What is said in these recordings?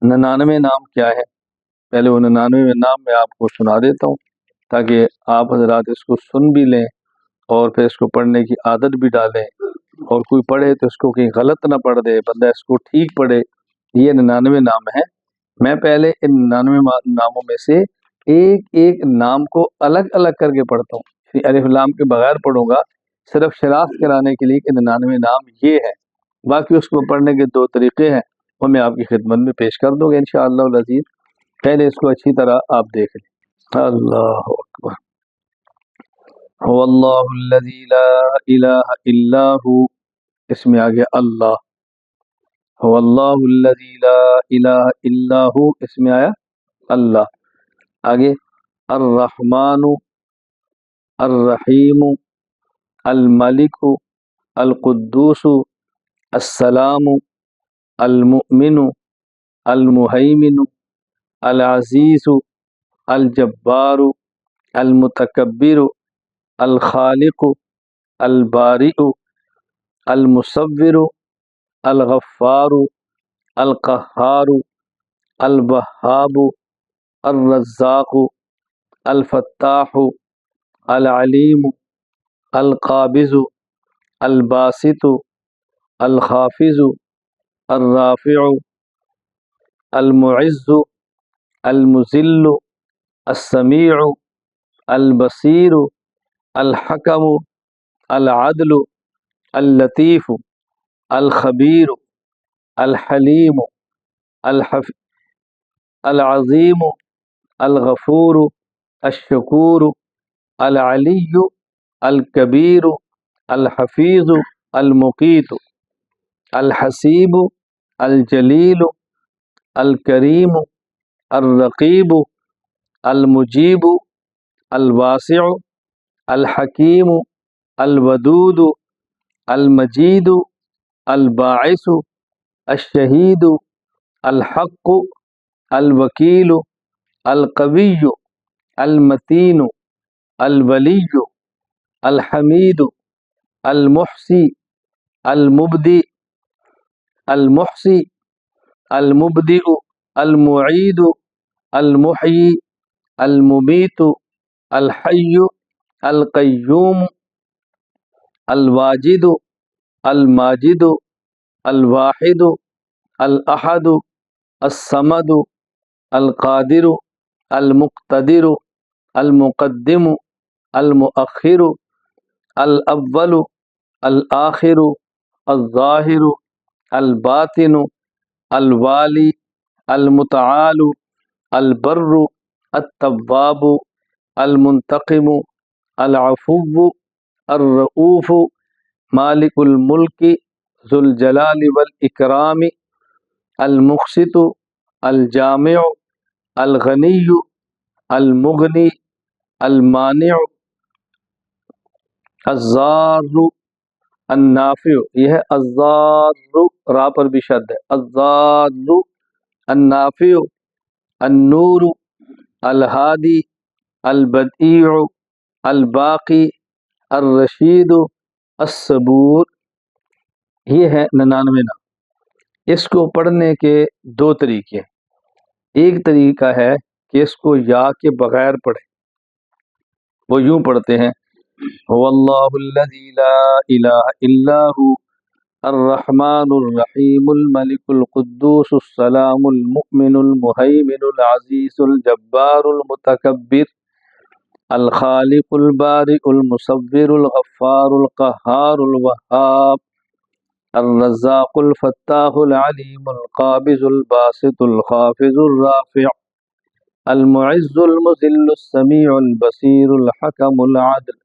99 نام کیا ہے؟ پہلے وہ 99 نام میں آپ کو سنا دیتا ہوں تاکہ آپ حضرات اس کو سن بھی لیں اور پھر اس کو پڑھنے کی عادت بھی ڈالیں، اور کوئی پڑھے تو اس کو کہیں غلط نہ پڑھ دے، بندہ اس کو ٹھیک پڑھے۔ یہ 99 نام ہیں۔ میں پہلے ان 99 ناموں میں سے ایک ایک نام کو الگ الگ کر کے پڑھتا ہوں، الف لام کے بغیر پڑھوں گا، صرف شناخت کرانے کے لیے کہ 99 نام یہ ہے۔ باقی اس کو پڑھنے کے 2 طریقے ہیں، وہ میں آپ کی خدمت میں پیش کر دوں گا انشاءاللہ العزیز۔ پہلے اس کو اچھی طرح آپ دیکھ لیں۔ اللہ اکبر۔ هو اللہ الذی لا الہ الا ہو، اس میں آگے اللہ۔ هو اللہ الذی لا الہ الا ہو، اس میں آیا اللہ۔ آگے الرحمن، الرحیم، الملک، القدوس، السلام، المؤمن، المہیمن، العزیز، الجبار، المتکبر، الخالق، البارئ، المصور، الغفار، القہار، الوہاب، الرزاق، الفتاح، العلیم، القابض، الباسط، الخافض، الرافع، المعز، المذل، السمیع، البصیر، الحکم، العدل، اللطیف، الخبیر، الحلیم، العظیم، الغفور، الشکور، العلی، الکبیر، الحفیظ، المقیت، الحسیب، الجلیل، الکریم، الرقیب، المجیب، الواسع، الحکیم، الودود، المجید، الباعث، الشہید، الحق، الوکیل، القوی، المتین، الولی، الحمید، المحصی، المبدی، المحصی، المبدئ، المعید، المحیی، الممیت، الحی، القیوم، الواجد، الماجد، الواحد، الاحد، الصمد، القادر، المقتدر، المقدم، المؤخر، الاول، الآخر، الظاہر، الباطن، الوالی، المتعال، البر، التواب، المنتقم، العفو، الرؤوف، مالک الملک، ذو الجلال والاکرام، المقسط، الجامع، الغنی، المغنی، المانع، الضار، النافع، یہ ہے الضار، را پر بھی شد ہے، الضار، النافع، النور، الہادی، البدیع، الباقی، الرشید، الصبور۔ یہ ہے 99 نام۔ اس کو پڑھنے کے 2 طریقے ہیں۔ ایک طریقہ ہے کہ اس کو یا کے بغیر پڑھیں، وہ یوں پڑھتے ہیں: هو اللہ الذی لا الہ الا ہو، الرحمن الرحیم، الملک القدوس السلام المؤمن المہیمن العزیز الجبار المتکبر، الخالق البارئ المصور الغفار القہار الوہاب، الرزاق الفتاح العلیم القابض الباسط الخافض الرافع، المعز المذل السمیع البصیر الحکم العدل،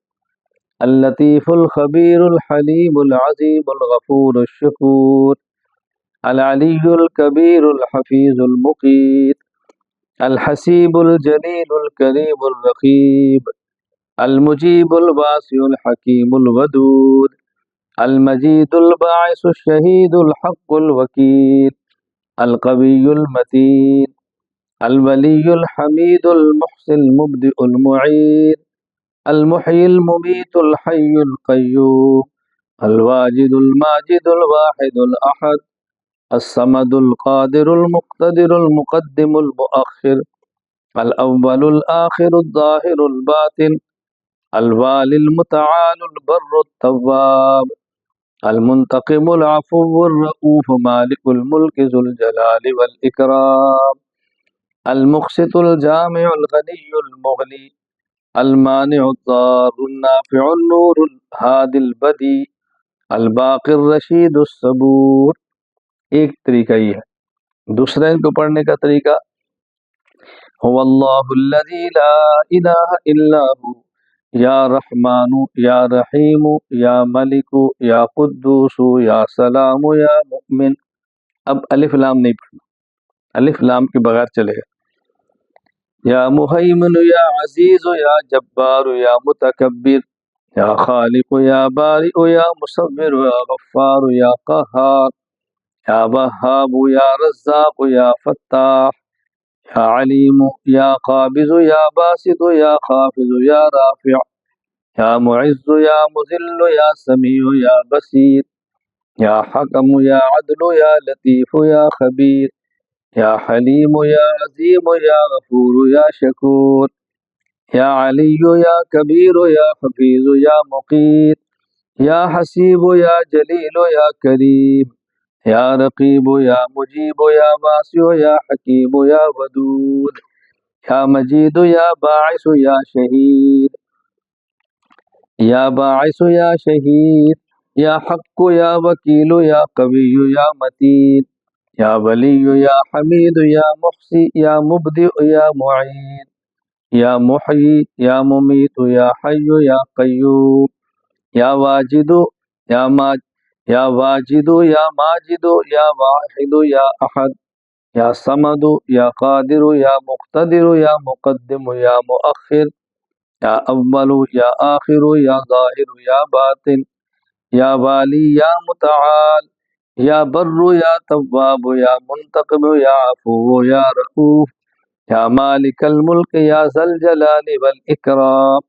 اللطیف الخبیر الحلیم العظیم الغفور الشکور، العلی الکبیر الحفیظ المقیت، الحسیب الجلیل الکریم الرقیب، المجیب الواسع الحکیم الودود، المجید الباعث الشہید الحق الوکیل، القوی المتین، الولی الحمید المحصی المبدئ المعید، المحیی الممیت الحی القیوم، الواجد الماجد الواحد الاحد، الصمد القادر المقتدر المقدم المؤخر الأول الآخر الظاهر الباطن الوالي المتعال البر التواب المنتقم العفو الرؤوف مالك الملك ذو الجلال والإكرام المقسط الجامع الغني المغني المانع الضار النافع النور الهادي البدی الباقی الرشید الصبور. ایک طریقہ یہ ہے. دوسرا ان کو پڑھنے کا طریقہ هو اللہ الذی لا الہ الا ہو یا رحمان یا رحیم یا ملک یا قدوس یا سلام یا مؤمن. اب الف لام نہیں پڑھنا، الف لام کے بغیر چلے گا. یا مہیمن یا عزیز یا جبار یا متکبر یا خالق یا بارئ یا مصور یا غفار یا قہار یا وہاب یا رزاق یا فتاح یا علیم یا قابض یا باسط یا خافض یا رافع یا معز یا مذل یا سمیع یا بصیر یا حکم یا عدل یا لطیف یا خبیر یا حلیم یا عظیم یا غفور یا شکور یا علی یا کبیر یا حفیظ یا مقیت یا حسیب یا جلیل یا کریم یا رقیب یا مجیب یا واسع یا حکیم یا ودود یا مجید یا باعث یا شہید یا باعث یا شہید یا حق یا وکیل یا قوی یا متین یا ولی یا حمید یا محصی یا مبدئ یا معید یا محیی یا ممیت یا حی یا قیوم یا واجد یا واجد یا ماجد یا واحد یا احد یا صمد یا قادر یا مقتدر یا مقدم یا مؤخر یا اول یا آخر یا ظاہر یا باطن یا والی یا متعال یا بر یا تواب یا منتقم یا عفو یا رؤوف یا مالک الملک یا ذی الجلال والاکرام.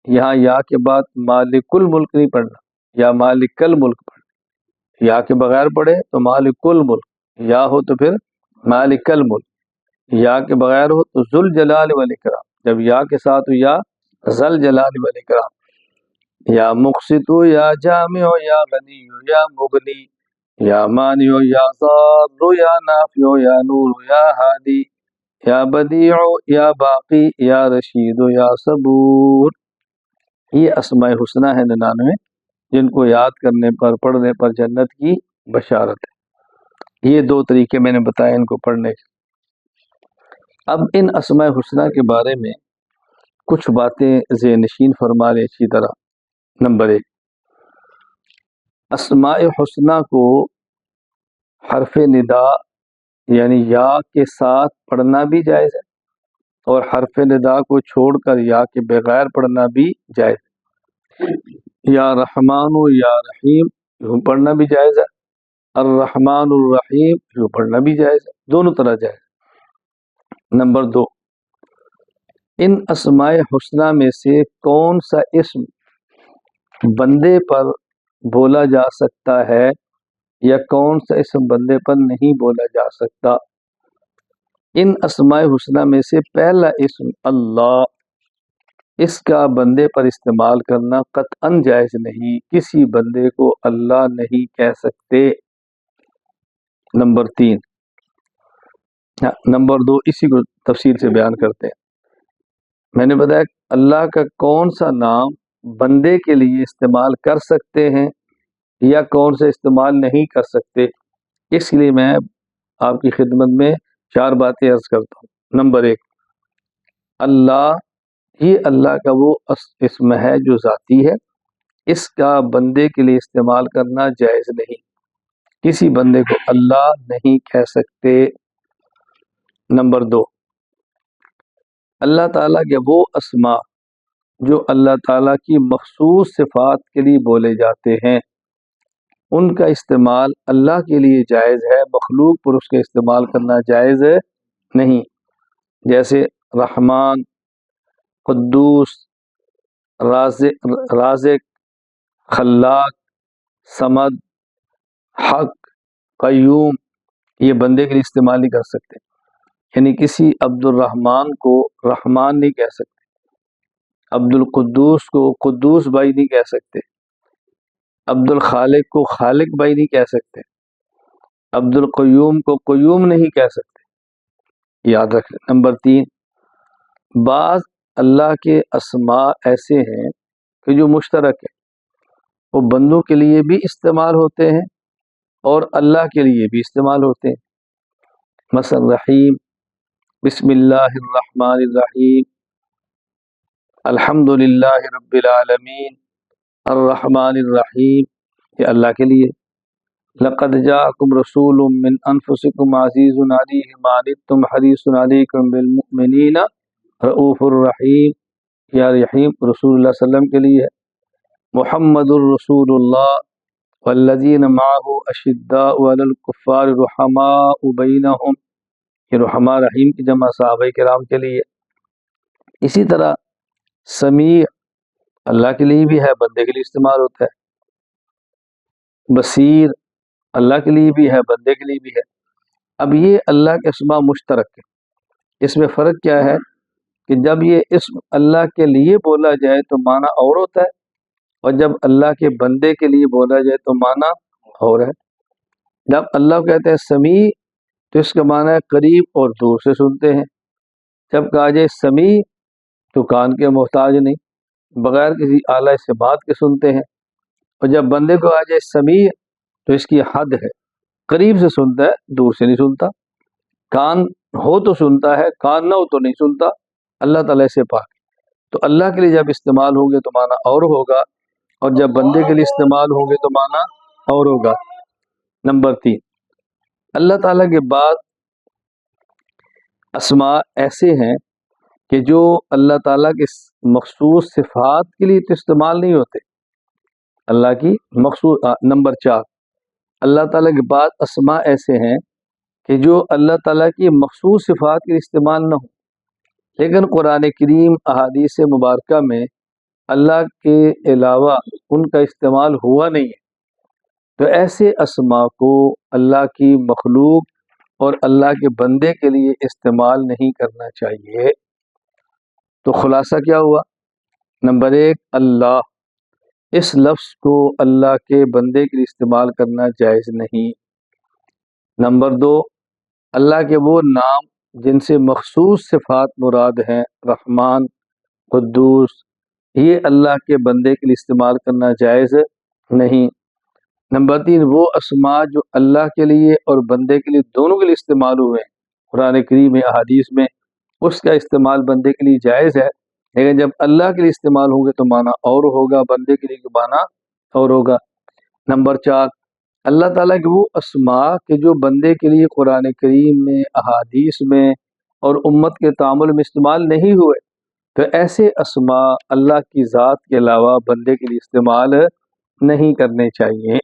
یہاں یا کے بعد مالک الملک نہیں پڑھنا، یا مالک الملک پڑھنا. یا کے بغیر پڑھے تو مالک الملک، یا ہو تو پھر مالک الملک. یا کے بغیر ہو تو ذو الجلال والاکرام، جب یا کے ساتھ ہو یا ذی الجلال والاکرام. یا مقسط یا جامع یا غنی یا مغنی یا مانع یا ضار یا نافع یا نور یا ہادی یا بدیع یا باقی یا رشید یا صبور. یہ اسماء حسنہ ہے 99 جن کو یاد کرنے پر پڑھنے پر جنت کی بشارت ہے. یہ دو طریقے میں نے بتائے ان کو پڑھنے کے. اب ان اسماء حسنہ کے بارے میں کچھ باتیں ذہن نشین فرما لیں اچھی طرح. نمبر 1، اسماء حسنہ کو حرف ندا یعنی یا کے ساتھ پڑھنا بھی جائز ہے، اور حرف ندا کو چھوڑ کر یا کے بغیر پڑھنا بھی جائز ہے. یا رحمان یا رحیم یوں پڑھنا بھی جائز ہے، الرحمن الرحیم یوں پڑھنا بھی جائز ہے، دونوں طرح جائز. نمبر 2، ان اسماء حسنہ میں سے کون سا اسم بندے پر بولا جا سکتا ہے یا کون سا اسم بندے پر نہیں بولا جا سکتا؟ ان اسماء حسنہ میں سے پہلا اسم اللہ، اس کا بندے پر استعمال کرنا قطعاً جائز نہیں، کسی بندے کو اللہ نہیں کہہ سکتے. نمبر 3، نمبر 2 اسی کو تفصیل سے بیان کرتے ہیں. میں نے بتایا اللہ کا کون سا نام بندے کے لیے استعمال کر سکتے ہیں یا کون سے استعمال نہیں کر سکتے. اس لیے میں آپ کی خدمت میں 4 باتیں عرض کرتا ہوں. نمبر 1، اللہ، یہ اللہ کا وہ اسم ہے جو ذاتی ہے، اس کا بندے کے لیے استعمال کرنا جائز نہیں، کسی بندے کو اللہ نہیں کہہ سکتے. نمبر 2، اللہ تعالیٰ کے وہ اسماء جو اللہ تعالیٰ کی مخصوص صفات کے لیے بولے جاتے ہیں، ان کا استعمال اللہ کے لیے جائز ہے، مخلوق پر اس کا استعمال کرنا جائز نہیں. جیسے رحمان، قدوس، رازق، خلاق، صمد، حق، قیوم، یہ بندے کے لیے استعمال نہیں کر سکتے. یعنی کسی عبد الرحمن کو رحمان نہیں کہہ سکتے، عبد القدوس کو قدوس بھائی نہیں کہہ سکتے، عبد الخالق کو خالق بھائی نہیں کہہ سکتے، عبد القیوم کو قیوم نہیں کہہ سکتے. یاد رکھیں. نمبر 3، بعض اللہ کے اسماء ایسے ہیں کہ جو مشترک ہیں، وہ بندوں کے لیے بھی استعمال ہوتے ہیں اور اللہ کے لیے بھی استعمال ہوتے ہیں. مثلا رحیم، بسم اللہ الرحمن الرحیم، الحمد للہ رب العالمین، الرحمن الرحیم، یہ اللہ کے لیے. لقد جاءکم رسول من انفسکم عزیز علیہ ما عنتم حریص علیکم بالمؤمنین رؤوف الرحیم، یا رحیم رسول اللہ صلی اللہ علیہ وسلم کے لیے ہے. محمد الرسول اللہ والذین معه اشداء علی الکفار رحماء بینہم، یہ رحماء رحیم کی جمع صحابہ کرام کے لیے. اسی طرح سمیع اللہ کے لیے بھی ہے، بندے کے لیے استعمال ہوتا ہے. بصیر اللہ کے لیے بھی ہے، بندے کے لیے بھی ہے. اب یہ اللہ کے اسماء مشترک ہے. اس میں فرق کیا ہے کہ جب یہ اسم اللہ کے لیے بولا جائے تو معنی اور ہوتا ہے، اور جب اللہ کے بندے کے لیے بولا جائے تو معنی اور ہے. جب اللہ کہتے ہیں سمیع تو اس کا معنی ہے قریب اور دور سے سنتے ہیں. جب کہا جائے سمیع تو کان کے محتاج نہیں، بغیر کسی آلہ سے بات کے سنتے ہیں. اور جب بندے کو آ جائے سمیع تو اس کی حد ہے، قریب سے سنتا ہے، دور سے نہیں سنتا. کان ہو تو سنتا ہے، کان نہ ہو تو نہیں سنتا. اللہ تعالیٰ سے پاک. تو اللہ کے لیے جب استعمال ہوں گے تو معنی اور ہوگا، اور جب بندے کے لیے استعمال ہوں گے تو معنی اور ہوگا. نمبر 3، اللہ تعالیٰ کے بعد اسماء ایسے ہیں کہ جو اللہ تعالیٰ کے مخصوص صفات کے لیے تو استعمال نہیں ہوتے. اللہ کی مخصوص. نمبر 4، اللہ تعالیٰ کے بعد اسماء ایسے ہیں کہ جو اللہ تعالیٰ کی مخصوص صفات کے لیے استعمال نہ ہوں، لیکن قرآن کریم احادیث مبارکہ میں اللہ کے علاوہ ان کا استعمال ہوا نہیں ہے. تو ایسے اسماء کو اللہ کی مخلوق اور اللہ کے بندے کے لیے استعمال نہیں کرنا چاہیے. تو خلاصہ کیا ہوا؟ نمبر 1، اللہ، اس لفظ کو اللہ کے بندے کے لیے استعمال کرنا جائز نہیں. نمبر 2، اللہ کے وہ نام جن سے مخصوص صفات مراد ہیں، رحمان، قدوس، یہ اللہ کے بندے کے لیے استعمال کرنا جائز نہیں. نمبر 3، وہ اسماء جو اللہ کے لیے اور بندے کے لیے دونوں کے لیے استعمال ہوئے ہیں قرآن کریم میں، احادیث میں، اس کا استعمال بندے کے لیے جائز ہے، لیکن جب اللہ کے لیے استعمال ہوں گے تو معنی اور ہوگا، بندے کے لیے معنی اور ہوگا. نمبر 4، اللہ تعالیٰ کے وہ اسماء کہ جو بندے کے لیے قرآن کریم میں، احادیث میں اور امت کے تعامل میں استعمال نہیں ہوئے، تو ایسے اسماء اللہ کی ذات کے علاوہ بندے کے لیے استعمال نہیں کرنے چاہیے.